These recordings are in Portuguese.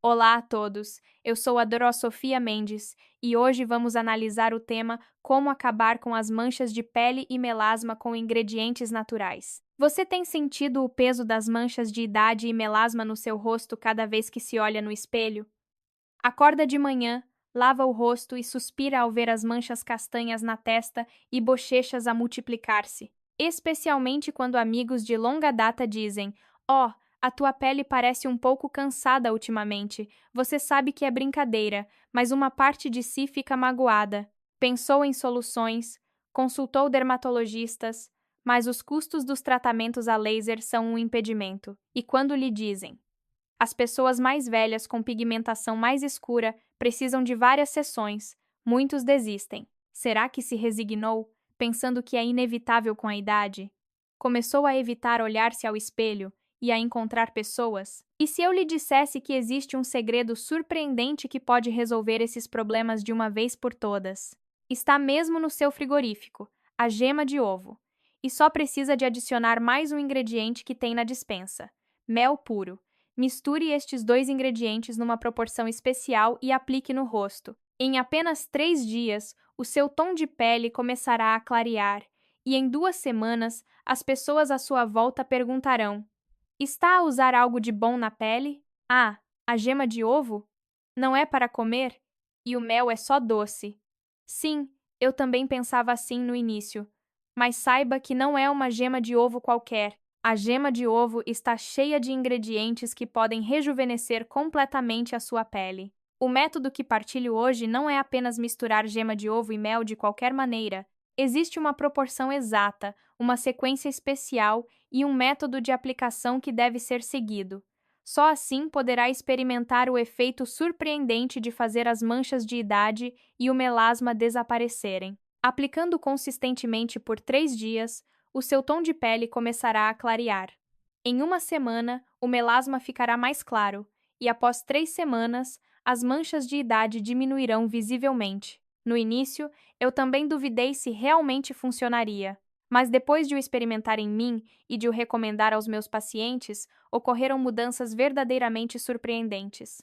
Olá a todos, eu sou a Dorosofia Mendes e hoje vamos analisar o tema Como acabar com as manchas de pele e melasma com ingredientes naturais. Você tem sentido o peso das manchas de idade e melasma no seu rosto cada vez que se olha no espelho? Acorda de manhã, lava o rosto e suspira ao ver as manchas castanhas na testa e bochechas a multiplicar-se. Especialmente quando amigos de longa data dizem: "Oh, a tua pele parece um pouco cansada ultimamente." Você sabe que é brincadeira, mas uma parte de si fica magoada. Pensou em soluções, consultou dermatologistas, mas os custos dos tratamentos a laser são um impedimento. E quando lhe dizem: as pessoas mais velhas com pigmentação mais escura precisam de várias sessões. Muitos desistem. Será que se resignou, pensando que é inevitável com a idade? Começou a evitar olhar-se ao espelho e a encontrar pessoas? E se eu lhe dissesse que existe um segredo surpreendente que pode resolver esses problemas de uma vez por todas? Está mesmo no seu frigorífico, a gema de ovo. E só precisa de adicionar mais um ingrediente que tem na despensa: mel puro. Misture estes dois ingredientes numa proporção especial e aplique no rosto. Em apenas 3 dias, o seu tom de pele começará a clarear, e em 2 semanas, as pessoas à sua volta perguntarão: está a usar algo de bom na pele? Ah, a gema de ovo? Não é para comer? E o mel é só doce. Sim, eu também pensava assim no início. Mas saiba que não é uma gema de ovo qualquer. A gema de ovo está cheia de ingredientes que podem rejuvenescer completamente a sua pele. O método que partilho hoje não é apenas misturar gema de ovo e mel de qualquer maneira. Existe uma proporção exata, uma sequência especial e um método de aplicação que deve ser seguido. Só assim poderá experimentar o efeito surpreendente de fazer as manchas de idade e o melasma desaparecerem. Aplicando consistentemente por 3 dias, o seu tom de pele começará a clarear. Em uma semana, o melasma ficará mais claro, e após 3 semanas, as manchas de idade diminuirão visivelmente. No início, eu também duvidei se realmente funcionaria, mas depois de o experimentar em mim e de o recomendar aos meus pacientes, ocorreram mudanças verdadeiramente surpreendentes.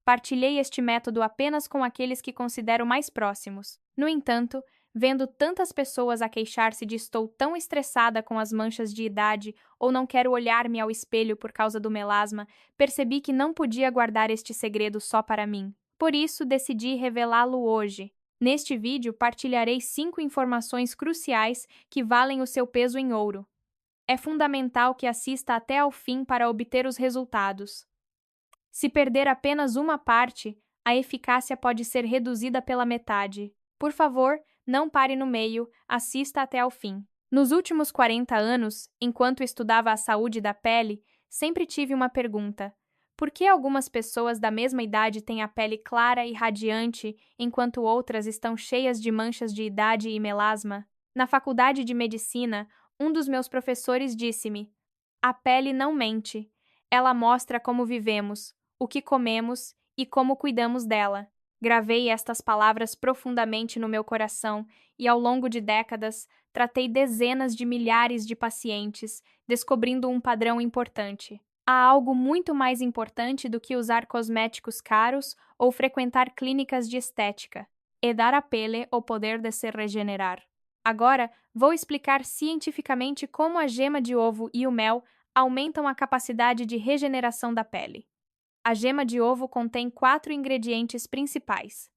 Partilhei este método apenas com aqueles que considero mais próximos. No entanto, vendo tantas pessoas a queixar-se de estou tão estressada com as manchas de idade ou não quero olhar-me ao espelho por causa do melasma, percebi que não podia guardar este segredo só para mim. Por isso, decidi revelá-lo hoje. Neste vídeo, partilharei 5 informações cruciais que valem o seu peso em ouro. É fundamental que assista até ao fim para obter os resultados. Se perder apenas uma parte, a eficácia pode ser reduzida pela metade. Por favor, não pare no meio, assista até ao fim. Nos últimos 40 anos, enquanto estudava a saúde da pele, sempre tive uma pergunta: por que algumas pessoas da mesma idade têm a pele clara e radiante, enquanto outras estão cheias de manchas de idade e melasma? Na faculdade de medicina, um dos meus professores disse-me: a pele não mente. Ela mostra como vivemos, o que comemos e como cuidamos dela. Gravei estas palavras profundamente no meu coração e, ao longo de décadas, tratei dezenas de milhares de pacientes, descobrindo um padrão importante. Há algo muito mais importante do que usar cosméticos caros ou frequentar clínicas de estética. É dar à pele o poder de se regenerar. Agora, vou explicar cientificamente como a gema de ovo e o mel aumentam a capacidade de regeneração da pele. A gema de ovo contém 4 ingredientes principais.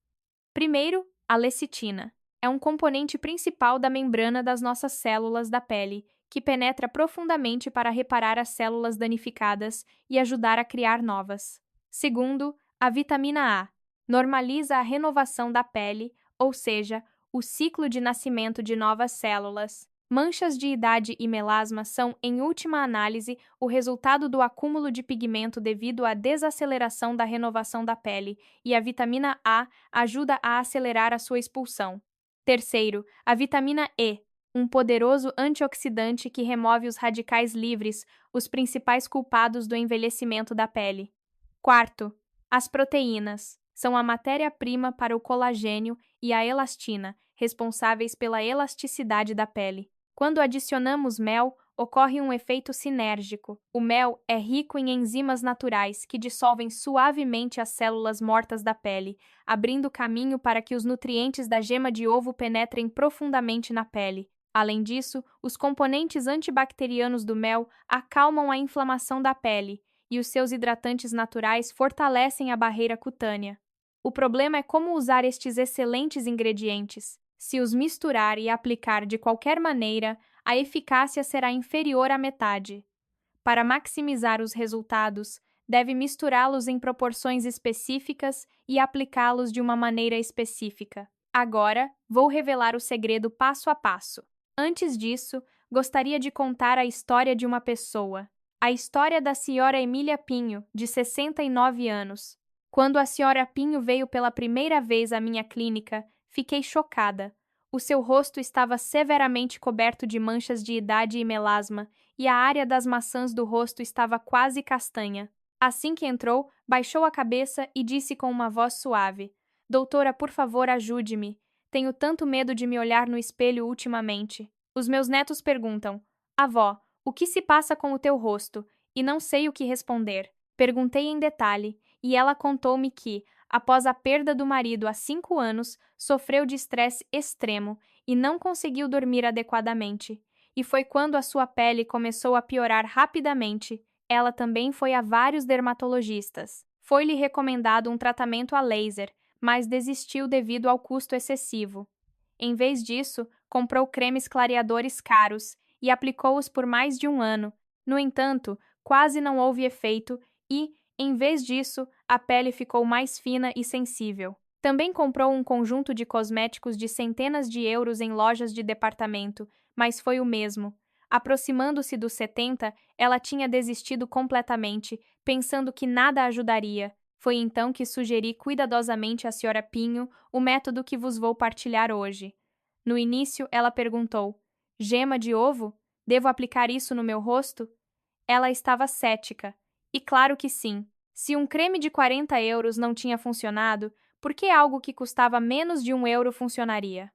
Primeiro, a lecitina. É um componente principal da membrana das nossas células da pele, que penetra profundamente para reparar as células danificadas e ajudar a criar novas. Segundo, a vitamina A. Normaliza a renovação da pele, ou seja, o ciclo de nascimento de novas células. Manchas de idade e melasma são, em última análise, o resultado do acúmulo de pigmento devido à desaceleração da renovação da pele, e a vitamina A ajuda a acelerar a sua expulsão. Terceiro, a vitamina E, um poderoso antioxidante que remove os radicais livres, os principais culpados do envelhecimento da pele. Quarto, as proteínas. São a matéria-prima para o colagênio e a elastina, responsáveis pela elasticidade da pele. Quando adicionamos mel, ocorre um efeito sinérgico. O mel é rico em enzimas naturais que dissolvem suavemente as células mortas da pele, abrindo caminho para que os nutrientes da gema de ovo penetrem profundamente na pele. Além disso, os componentes antibacterianos do mel acalmam a inflamação da pele e os seus hidratantes naturais fortalecem a barreira cutânea. O problema é como usar estes excelentes ingredientes. Se os misturar e aplicar de qualquer maneira, a eficácia será inferior à metade. Para maximizar os resultados, deve misturá-los em proporções específicas e aplicá-los de uma maneira específica. Agora, vou revelar o segredo passo a passo. Antes disso, gostaria de contar a história de uma pessoa. A história da senhora Emília Pinho, de 69 anos. Quando a senhora Pinho veio pela primeira vez à minha clínica, fiquei chocada. O seu rosto estava severamente coberto de manchas de idade e melasma, e a área das maçãs do rosto estava quase castanha. Assim que entrou, baixou a cabeça e disse com uma voz suave: Doutora, por favor, ajude-me. Tenho tanto medo de me olhar no espelho ultimamente. Os meus netos perguntam: Avó, o que se passa com o teu rosto? E não sei o que responder. Perguntei em detalhe, e ela contou-me que, após a perda do marido há 5 anos, sofreu de estresse extremo e não conseguiu dormir adequadamente. E foi quando a sua pele começou a piorar rapidamente. Ela também foi a vários dermatologistas. Foi-lhe recomendado um tratamento a laser, mas desistiu devido ao custo excessivo. Em vez disso, comprou cremes clareadores caros e aplicou-os por mais de 1 ano. No entanto, quase não houve efeito e, em vez disso, a pele ficou mais fina e sensível. Também comprou um conjunto de cosméticos de centenas de euros em lojas de departamento, mas foi o mesmo. Aproximando-se dos 70, ela tinha desistido completamente, pensando que nada ajudaria. Foi então que sugeri cuidadosamente à senhora Pinho o método que vos vou partilhar hoje. No início, ela perguntou: Gema de ovo? Devo aplicar isso no meu rosto? Ela estava cética. E claro que sim. Se um creme de 40 euros não tinha funcionado, por que algo que custava menos de 1 euro funcionaria?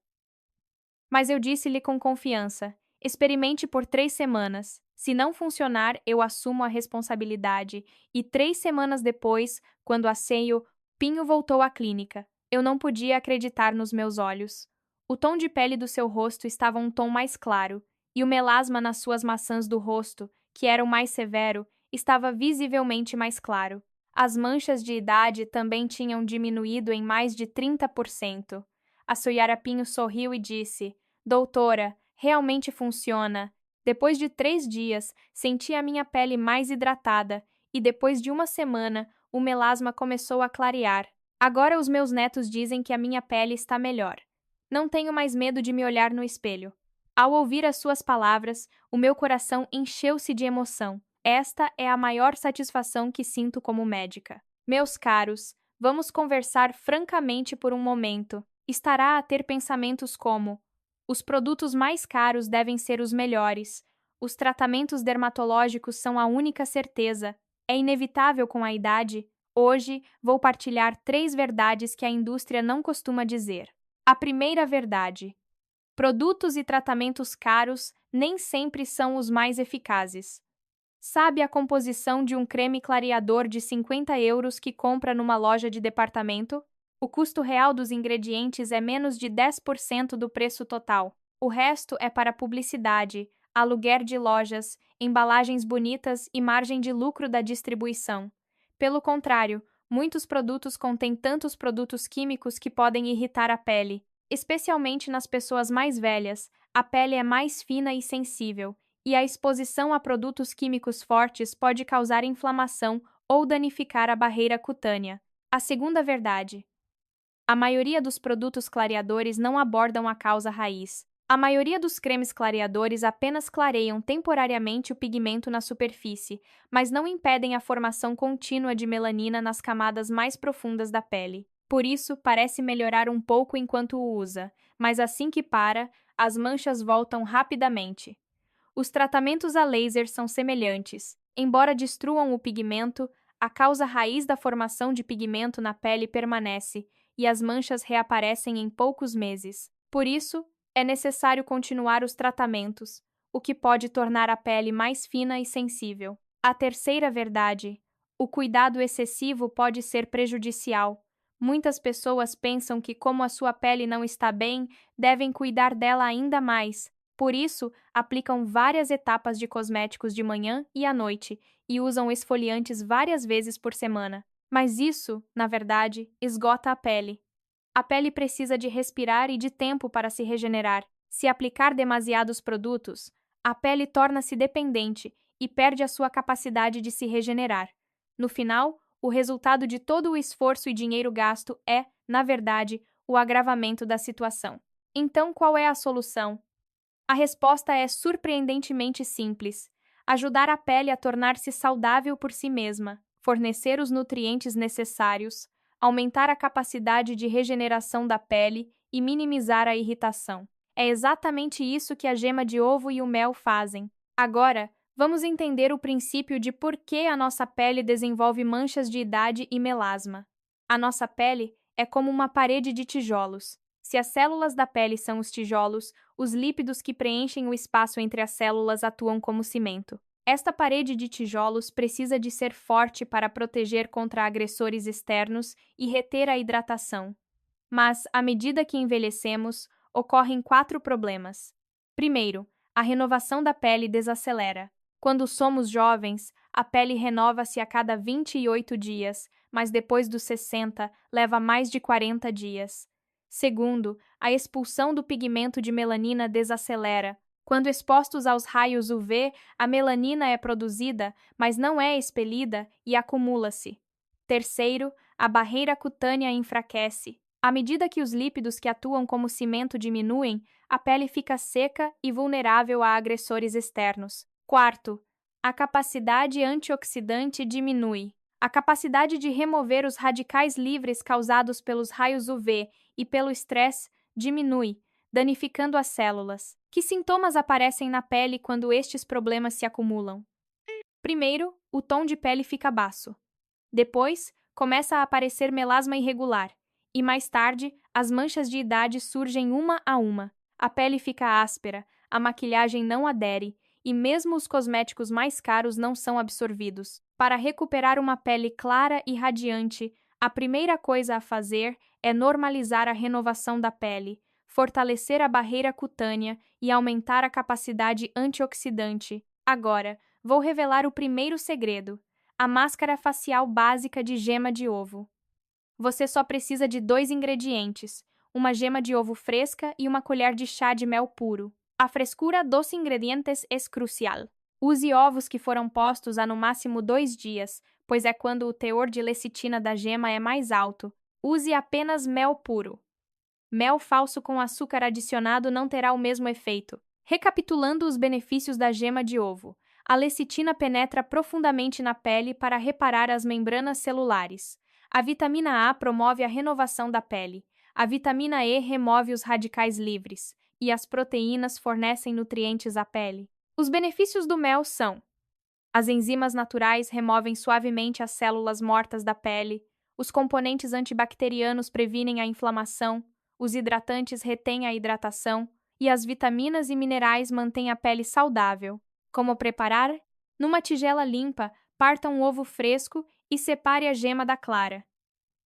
Mas eu disse-lhe com confiança: experimente por 3 semanas. Se não funcionar, eu assumo a responsabilidade. E 3 semanas depois, quando a Seio, Pinho voltou à clínica. Eu não podia acreditar nos meus olhos. O tom de pele do seu rosto estava um tom mais claro, e o melasma nas suas maçãs do rosto, que era o mais severo, estava visivelmente mais claro. As manchas de idade também tinham diminuído em mais de 30%. A Soyara Pinho sorriu e disse: Doutora, realmente funciona. Depois de 3 dias, senti a minha pele mais hidratada e depois de 1 semana, o melasma começou a clarear. Agora os meus netos dizem que a minha pele está melhor. Não tenho mais medo de me olhar no espelho. Ao ouvir as suas palavras, o meu coração encheu-se de emoção. Esta é a maior satisfação que sinto como médica. Meus caros, vamos conversar francamente por um momento. Estará a ter pensamentos como: os produtos mais caros devem ser os melhores. Os tratamentos dermatológicos são a única certeza. É inevitável com a idade. Hoje, vou partilhar 3 verdades que a indústria não costuma dizer. A primeira verdade: produtos e tratamentos caros nem sempre são os mais eficazes. Sabe a composição de um creme clareador de 50 euros que compra numa loja de departamento? O custo real dos ingredientes é menos de 10% do preço total. O resto é para publicidade, aluguer de lojas, embalagens bonitas e margem de lucro da distribuição. Pelo contrário, muitos produtos contêm tantos produtos químicos que podem irritar a pele. Especialmente nas pessoas mais velhas, a pele é mais fina e sensível, e a exposição a produtos químicos fortes pode causar inflamação ou danificar a barreira cutânea. A segunda verdade: a maioria dos produtos clareadores não abordam a causa raiz. A maioria dos cremes clareadores apenas clareiam temporariamente o pigmento na superfície, mas não impedem a formação contínua de melanina nas camadas mais profundas da pele. Por isso, parece melhorar um pouco enquanto o usa, mas assim que para, as manchas voltam rapidamente. Os tratamentos a laser são semelhantes. Embora destruam o pigmento, a causa raiz da formação de pigmento na pele permanece e as manchas reaparecem em poucos meses. Por isso, é necessário continuar os tratamentos. o que pode tornar a pele mais fina e sensível. A terceira verdade: o cuidado excessivo pode ser prejudicial. Muitas pessoas pensam que, como a sua pele não está bem, devem cuidar dela ainda mais. Por isso, aplicam várias etapas de cosméticos de manhã e à noite e usam esfoliantes várias vezes por semana. Mas isso, na verdade, esgota a pele. A pele precisa de respirar e de tempo para se regenerar. Se aplicar demasiados produtos, a pele torna-se dependente e perde a sua capacidade de se regenerar. No final, o resultado de todo o esforço e dinheiro gasto é, na verdade, o agravamento da situação. Então, qual é a solução? A resposta é surpreendentemente simples: ajudar a pele a tornar-se saudável por si mesma, fornecer os nutrientes necessários, aumentar a capacidade de regeneração da pele e minimizar a irritação. É exatamente isso que a gema de ovo e o mel fazem. Agora, vamos entender o princípio de por que a nossa pele desenvolve manchas de idade e melasma. A nossa pele é como uma parede de tijolos. Se as células da pele são os tijolos, os lípidos que preenchem o espaço entre as células atuam como cimento. Esta parede de tijolos precisa de ser forte para proteger contra agressores externos e reter a hidratação. Mas, à medida que envelhecemos, ocorrem 4 problemas. Primeiro, a renovação da pele desacelera. Quando somos jovens, a pele renova-se a cada 28 dias, mas depois dos 60, leva mais de 40 dias. Segundo, a expulsão do pigmento de melanina desacelera. Quando expostos aos raios UV, a melanina é produzida, mas não é expelida e acumula-se. Terceiro, a barreira cutânea enfraquece. À medida que os lípidos que atuam como cimento diminuem, a pele fica seca e vulnerável a agressores externos. Quarto, a capacidade antioxidante diminui. A capacidade de remover os radicais livres causados pelos raios UV e pelo estresse diminui, danificando as células. Que sintomas aparecem na pele quando estes problemas se acumulam? Primeiro, o tom de pele fica baço. Depois, começa a aparecer melasma irregular. E mais tarde, as manchas de idade surgem uma a uma. A pele fica áspera, a maquilhagem não adere e mesmo os cosméticos mais caros não são absorvidos. Para recuperar uma pele clara e radiante, a primeira coisa a fazer é normalizar a renovação da pele, fortalecer a barreira cutânea e aumentar a capacidade antioxidante. Agora, vou revelar o primeiro segredo: a máscara facial básica de gema de ovo. Você só precisa de 2 ingredientes: uma gema de ovo fresca e uma colher de chá de mel puro. A frescura dos ingredientes é crucial. Use ovos que foram postos há no máximo 2 dias, pois é quando o teor de lecitina da gema é mais alto. Use apenas mel puro. Mel falso com açúcar adicionado não terá o mesmo efeito. Recapitulando os benefícios da gema de ovo: a lecitina penetra profundamente na pele para reparar as membranas celulares. A vitamina A promove a renovação da pele. A vitamina E remove os radicais livres. E as proteínas fornecem nutrientes à pele. Os benefícios do mel são: as enzimas naturais removem suavemente as células mortas da pele, os componentes antibacterianos previnem a inflamação, os hidratantes retêm a hidratação e as vitaminas e minerais mantêm a pele saudável. Como preparar? Numa tigela limpa, parta um ovo fresco e separe a gema da clara.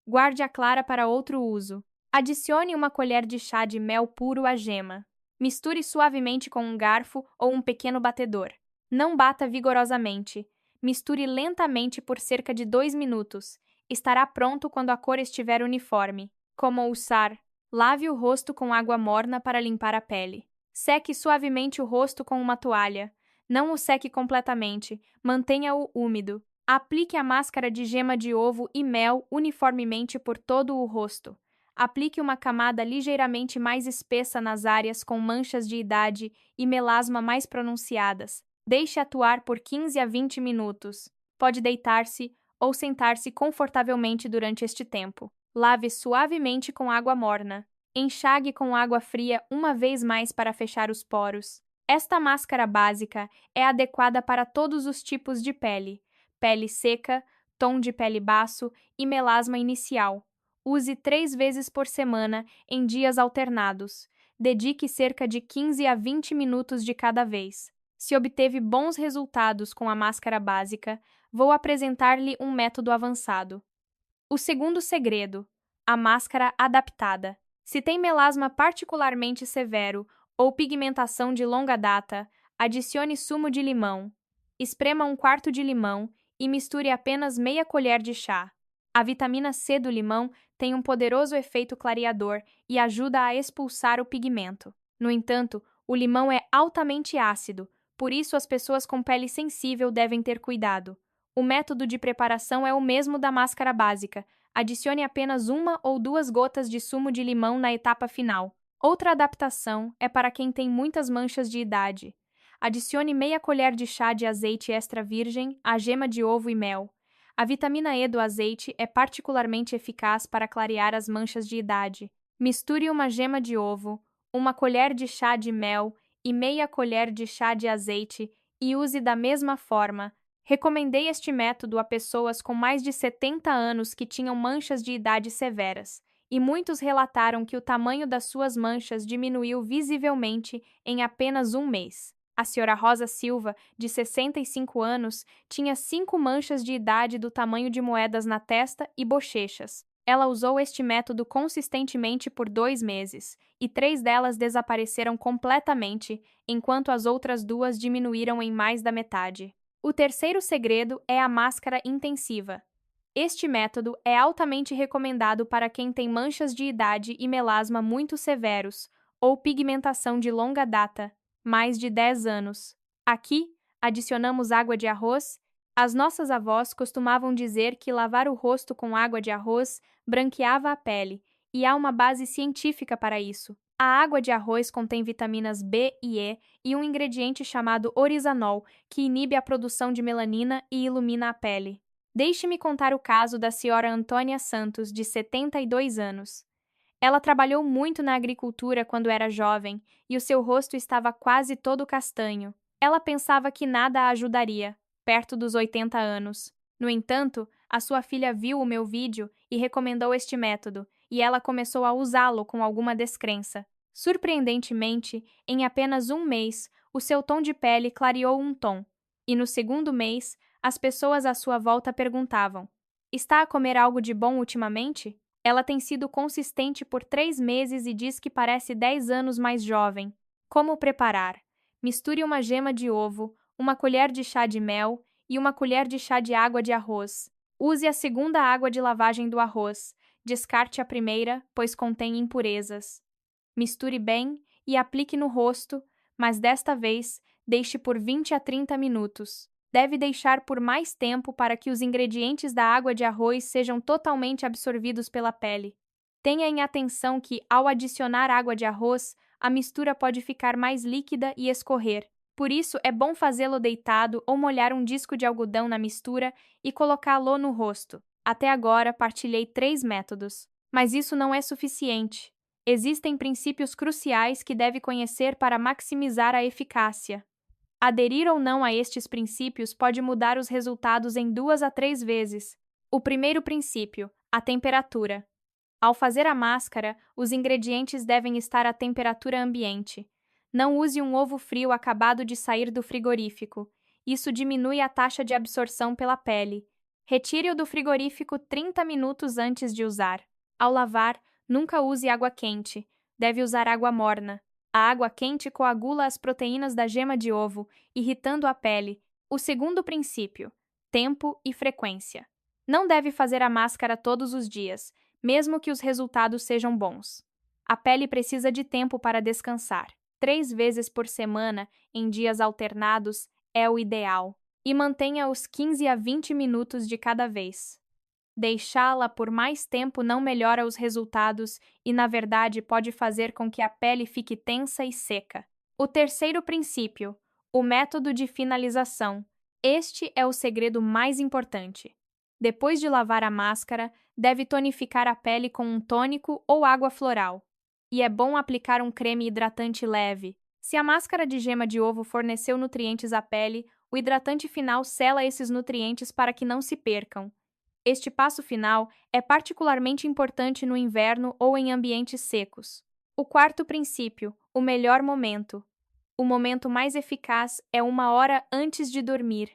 Guarde a clara para outro uso. Adicione uma colher de chá de mel puro à gema. Misture suavemente com um garfo ou um pequeno batedor. Não bata vigorosamente. Misture lentamente por cerca de 2 minutos. Estará pronto quando a cor estiver uniforme. Como usar? Lave o rosto com água morna para limpar a pele. Seque suavemente o rosto com uma toalha. Não o seque completamente. Mantenha-o úmido. Aplique a máscara de gema de ovo e mel uniformemente por todo o rosto. Aplique uma camada ligeiramente mais espessa nas áreas com manchas de idade e melasma mais pronunciadas. Deixe atuar por 15 a 20 minutos. Pode deitar-se ou sentar-se confortavelmente durante este tempo. Lave suavemente com água morna. Enxague com água fria uma vez mais para fechar os poros. Esta máscara básica é adequada para todos os tipos de pele: pele seca, tom de pele baço e melasma inicial. Use 3 vezes por semana, em dias alternados. Dedique cerca de 15 a 20 minutos de cada vez. Se obteve bons resultados com a máscara básica, vou apresentar-lhe um método avançado. O segundo segredo: a máscara adaptada. Se tem melasma particularmente severo ou pigmentação de longa data, adicione sumo de limão. Esprema um quarto de limão e misture apenas meia colher de chá. A vitamina C do limão tem um poderoso efeito clareador e ajuda a expulsar o pigmento. No entanto, o limão é altamente ácido, por isso as pessoas com pele sensível devem ter cuidado. O método de preparação é o mesmo da máscara básica. Adicione apenas 1 ou 2 gotas de sumo de limão na etapa final. Outra adaptação é para quem tem muitas manchas de idade. Adicione meia colher de chá de azeite extra virgem, a gema de ovo e mel. A vitamina E do azeite é particularmente eficaz para clarear as manchas de idade. Misture uma gema de ovo, 1 colher de chá de mel e meia colher de chá de azeite e use da mesma forma. Recomendei este método a pessoas com mais de 70 anos que tinham manchas de idade severas, e muitos relataram que o tamanho das suas manchas diminuiu visivelmente em apenas um mês. A senhora Rosa Silva, de 65 anos, tinha 5 manchas de idade do tamanho de moedas na testa e bochechas. Ela usou este método consistentemente por 2 meses, e 3 delas desapareceram completamente, enquanto as outras 2 diminuíram em mais da metade. O terceiro segredo é a máscara intensiva. Este método é altamente recomendado para quem tem manchas de idade e melasma muito severos ou pigmentação de longa data, mais de 10 anos. Aqui, adicionamos água de arroz. As nossas avós costumavam dizer que lavar o rosto com água de arroz branqueava a pele, e há uma base científica para isso. A água de arroz contém vitaminas B e E e um ingrediente chamado orizanol, que inibe a produção de melanina e ilumina a pele. Deixe-me contar o caso da senhora Antônia Santos, de 72 anos. Ela trabalhou muito na agricultura quando era jovem e o seu rosto estava quase todo castanho. Ela pensava que nada a ajudaria, perto dos 80 anos. No entanto, a sua filha viu o meu vídeo e recomendou este método, e ela começou a usá-lo com alguma descrença. Surpreendentemente, em apenas um mês, o seu tom de pele clareou um tom. E no segundo mês, as pessoas à sua volta perguntavam: Está a comer algo de bom ultimamente? Ela tem sido consistente por 3 meses e diz que parece 10 anos mais jovem. Como preparar? Misture uma gema de ovo, 1 colher de chá de mel e 1 colher de chá de água de arroz. Use a segunda água de lavagem do arroz. Descarte a primeira, pois contém impurezas. Misture bem e aplique no rosto, mas desta vez deixe por 20 a 30 minutos. Deve deixar por mais tempo para que os ingredientes da água de arroz sejam totalmente absorvidos pela pele. Tenha em atenção que, ao adicionar água de arroz, a mistura pode ficar mais líquida e escorrer. Por isso, é bom fazê-lo deitado ou molhar um disco de algodão na mistura e colocá-lo no rosto. Até agora, partilhei 3 métodos. Mas isso não é suficiente. Existem princípios cruciais que deve conhecer para maximizar a eficácia. Aderir ou não a estes princípios pode mudar os resultados em 2 a 3 vezes. O primeiro princípio: a temperatura. Ao fazer a máscara, os ingredientes devem estar à temperatura ambiente. Não use um ovo frio acabado de sair do frigorífico. Isso diminui a taxa de absorção pela pele. Retire-o do frigorífico 30 minutos antes de usar. Ao lavar, nunca use água quente. Deve usar água morna. A água quente coagula as proteínas da gema de ovo, irritando a pele. O segundo princípio: tempo e frequência. Não deve fazer a máscara todos os dias, mesmo que os resultados sejam bons. A pele precisa de tempo para descansar. 3 vezes por semana, em dias alternados, é o ideal. E mantenha os 15 a 20 minutos de cada vez. Deixá-la por mais tempo não melhora os resultados e, na verdade, pode fazer com que a pele fique tensa e seca. O terceiro princípio: o método de finalização. Este é o segredo mais importante. Depois de lavar a máscara, deve tonificar a pele com um tônico ou água floral. E é bom aplicar um creme hidratante leve. Se a máscara de gema de ovo forneceu nutrientes à pele, o hidratante final sela esses nutrientes para que não se percam. Este passo final é particularmente importante no inverno ou em ambientes secos. O quarto princípio: o melhor momento. O momento mais eficaz é 1 hora antes de dormir.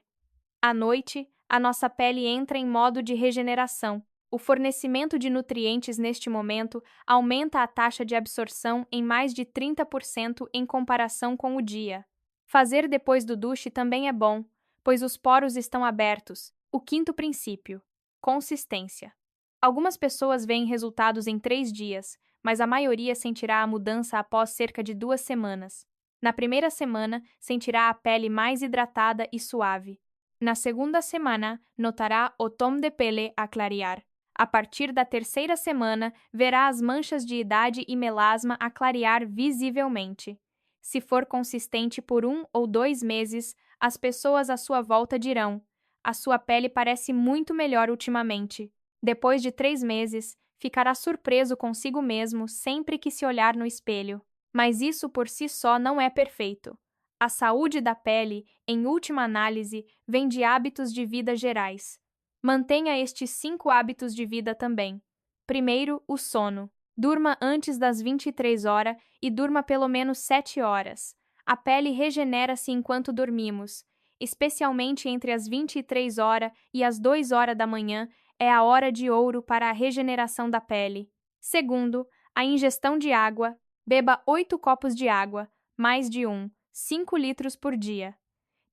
À noite, a nossa pele entra em modo de regeneração. O fornecimento de nutrientes neste momento aumenta a taxa de absorção em mais de 30% em comparação com o dia. Fazer depois do duche também é bom, pois os poros estão abertos. O quinto princípio: consistência. Algumas pessoas veem resultados em 3 dias, mas a maioria sentirá a mudança após cerca de 2 semanas. Na primeira semana, sentirá a pele mais hidratada e suave. Na segunda semana, notará o tom de pele a clarear. A partir da terceira semana, verá as manchas de idade e melasma a clarear visivelmente. Se for consistente por 1 ou 2 meses, as pessoas à sua volta dirão: a sua pele parece muito melhor ultimamente. Depois de 3 meses, ficará surpreso consigo mesmo sempre que se olhar no espelho. Mas isso por si só não é perfeito. A saúde da pele, em última análise, vem de hábitos de vida gerais. Mantenha estes 5 hábitos de vida também. Primeiro, o sono. Durma antes das 23 horas e durma pelo menos 7 horas. A pele regenera-se enquanto dormimos, especialmente entre as 23 horas e as 2 horas da manhã, é a hora de ouro para a regeneração da pele. Segundo, a ingestão de água. Beba 8 copos de água, mais de 5 litros por dia.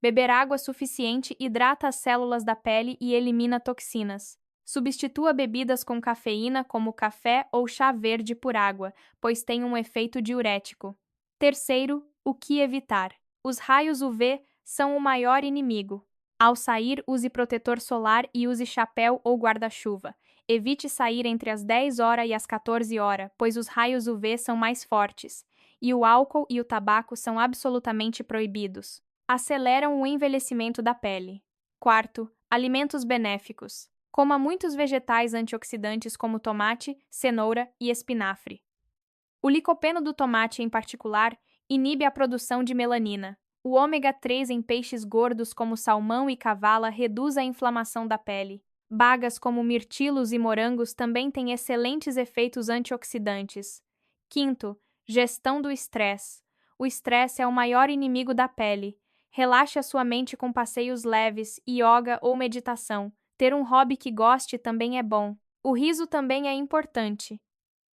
Beber água suficiente hidrata as células da pele e elimina toxinas. Substitua bebidas com cafeína, como café ou chá verde, por água, pois tem um efeito diurético. Terceiro, o que evitar? Os raios UV são o maior inimigo. Ao sair, use protetor solar e use chapéu ou guarda-chuva. Evite sair entre as 10 horas e as 14 horas, pois os raios UV são mais fortes. E o álcool e o tabaco são absolutamente proibidos. Aceleram o envelhecimento da pele. Quarto, alimentos benéficos. Coma muitos vegetais antioxidantes como tomate, cenoura e espinafre. O licopeno do tomate, em particular, inibe a produção de melanina. O ômega 3 em peixes gordos como salmão e cavala reduz a inflamação da pele. Bagas como mirtilos e morangos também têm excelentes efeitos antioxidantes. Quinto, gestão do estresse. O estresse é o maior inimigo da pele. Relaxe a sua mente com passeios leves, yoga ou meditação. Ter um hobby que goste também é bom. O riso também é importante.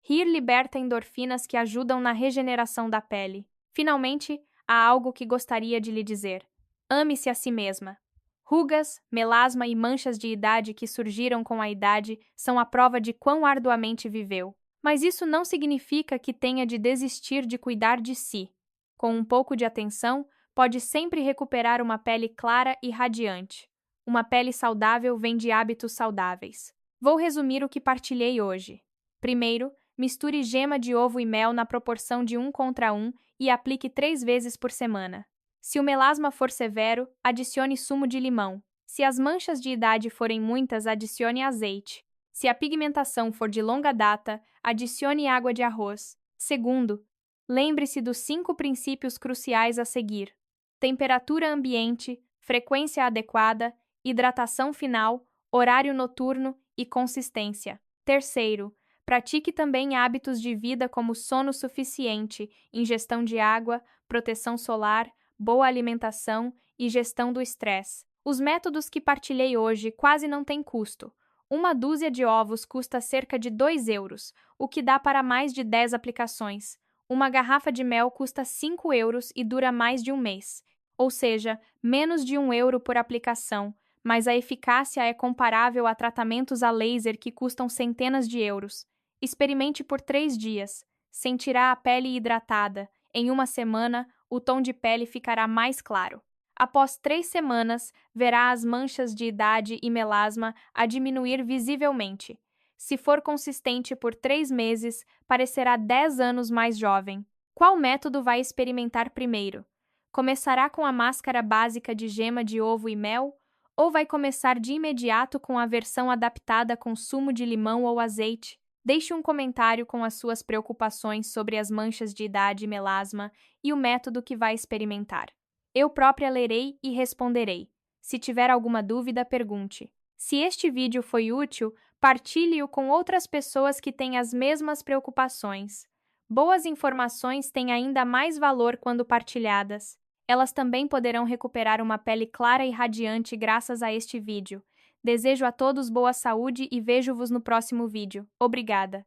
Rir liberta endorfinas que ajudam na regeneração da pele. Finalmente, há algo que gostaria de lhe dizer. Ame-se a si mesma. Rugas, melasma e manchas de idade que surgiram com a idade são a prova de quão arduamente viveu. Mas isso não significa que tenha de desistir de cuidar de si. Com um pouco de atenção, pode sempre recuperar uma pele clara e radiante. Uma pele saudável vem de hábitos saudáveis. Vou resumir o que partilhei hoje. Primeiro, misture gema de ovo e mel na proporção de 1:1 e aplique 3 vezes por semana. Se o melasma for severo, adicione sumo de limão. Se as manchas de idade forem muitas, adicione azeite. Se a pigmentação for de longa data, adicione água de arroz. Segundo, lembre-se dos 5 princípios cruciais a seguir: temperatura ambiente, frequência adequada, hidratação final, horário noturno e consistência. Terceiro, pratique também hábitos de vida como sono suficiente, ingestão de água, proteção solar, boa alimentação e gestão do estresse. Os métodos que partilhei hoje quase não têm custo. Uma dúzia de ovos custa cerca de 2 euros, o que dá para mais de 10 aplicações. Uma garrafa de mel custa 5 euros e dura mais de um mês, ou seja, menos de 1 euro por aplicação, mas a eficácia é comparável a tratamentos a laser que custam centenas de euros. Experimente por 3 dias. Sentirá a pele hidratada. Em uma semana, o tom de pele ficará mais claro. Após 3 semanas, verá as manchas de idade e melasma a diminuir visivelmente. Se for consistente por 3 meses, parecerá 10 anos mais jovem. Qual método vai experimentar primeiro? Começará com a máscara básica de gema de ovo e mel? Ou vai começar de imediato com a versão adaptada com sumo de limão ou azeite? Deixe um comentário com as suas preocupações sobre as manchas de idade e melasma e o método que vai experimentar. Eu própria lerei e responderei. Se tiver alguma dúvida, pergunte. Se este vídeo foi útil, partilhe-o com outras pessoas que têm as mesmas preocupações. Boas informações têm ainda mais valor quando partilhadas. Elas também poderão recuperar uma pele clara e radiante graças a este vídeo. Desejo a todos boa saúde e vejo-vos no próximo vídeo. Obrigada!